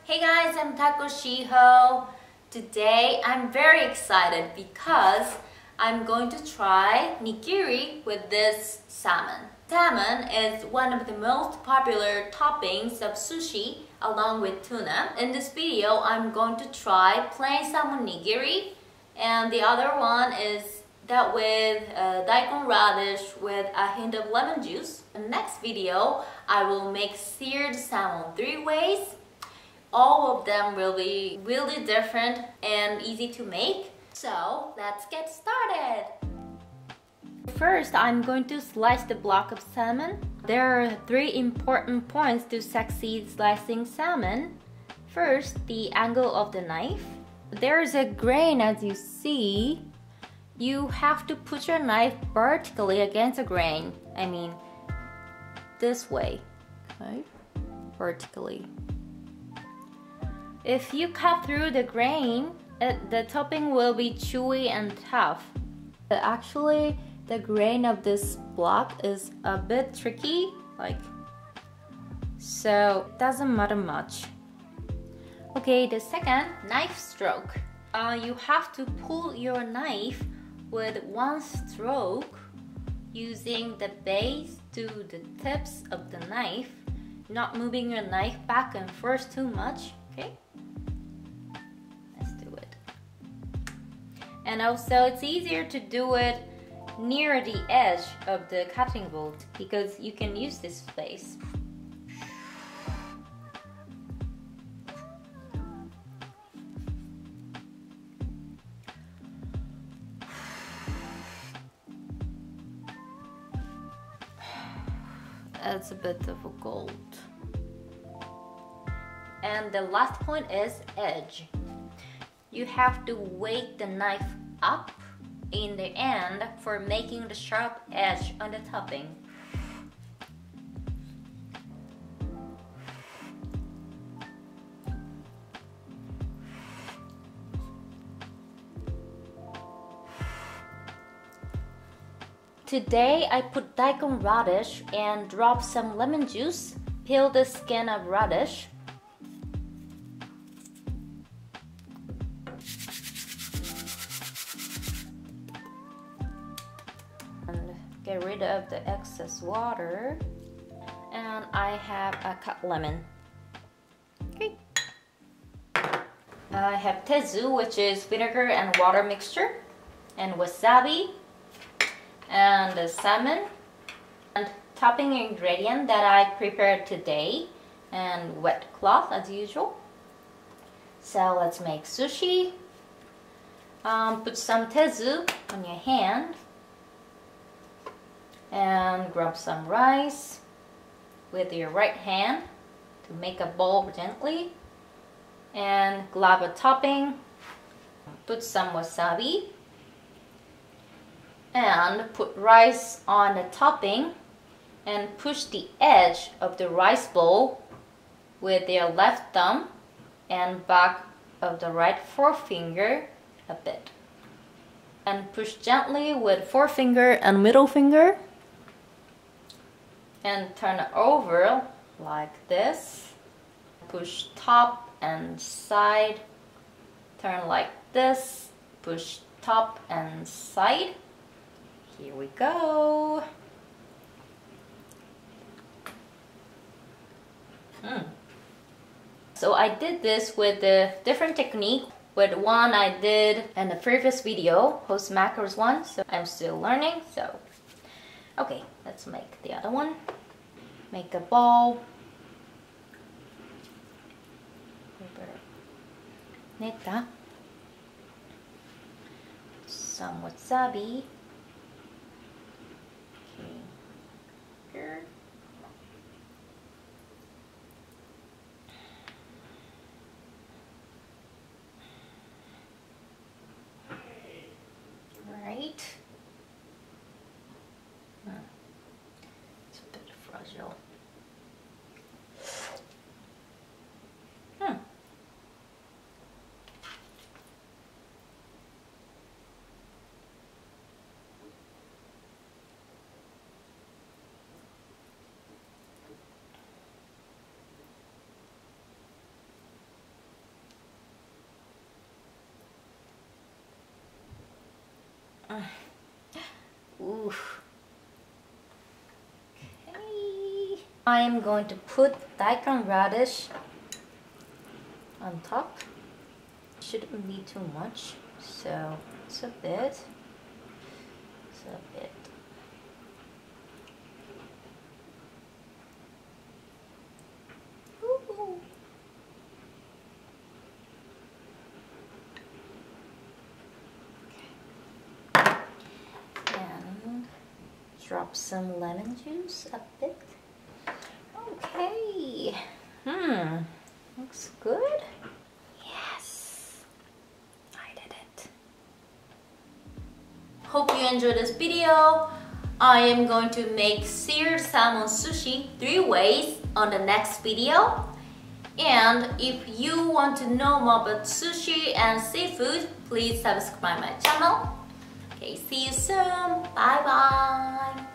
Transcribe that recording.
Hey guys, I'm Takoshiho. Today I'm very excited because I'm going to try nigiri with this salmon. Salmon is one of the most popular toppings of sushi along with tuna. In this video, I'm going to try plain salmon nigiri, and the other one is that with daikon radish with a hint of lemon juice. In the next video, I will make seared salmon 3 ways. All of them will be really different and easy to make. So let's get started. First, I'm going to slice the block of salmon. There are 3 important points to succeed slicing salmon. First, the angle of the knife. There's a grain as you see. You have to put your knife vertically against the grain. I mean, this way, okay? Vertically. If you cut through the grain, the topping will be chewy and tough. Actually, the grain of this block is a bit tricky, so it doesn't matter much. Okay, the second, knife stroke. You have to pull your knife with one stroke using the base to the tips of the knife, not moving your knife back and forth too much, okay? Let's do it. And also it's easier to do it near the edge of the cutting board because you can use this space. That's a bit difficult. And the last point is edge. You have to weight the knife up in the end for making the sharp edge on the topping. Today I put daikon radish and drop some lemon juice. Peel the skin of radish. And get rid of the excess water. And I have a cut lemon. Okay. I have tezu, which is vinegar and water mixture, and wasabi, and the salmon, and topping ingredient that I prepared today, and wet cloth as usual. So let's make sushi. Put some tezu on your hand and grab some rice with your right hand to make a ball gently, and grab a topping. Put some wasabi and put rice on the topping and push the edge of the rice bowl with your left thumb and back of the right forefinger a bit, and push gently with forefinger and middle finger and turn it over like this. Push top and side, turn like this, push top and side. Here we go. So I did this with a different technique. With one I did in the previous video, post macros one, so I'm still learning. So okay, let's make the other one. Make a ball. Neta. Some wasabi. Here. Right. It's a bit fragile. Ooh. Okay. I am going to put daikon radish on top. Shouldn't be too much, so it's a bit. It's a bit. Ooh. And drop some lemon juice a bit. Okay. Looks good. Yes, I did it. Hope you enjoyed this video. I am going to make seared salmon sushi 3 ways on the next video. And if you want to know more about sushi and seafood, please subscribe my channel. Okay, see you soon. Bye bye.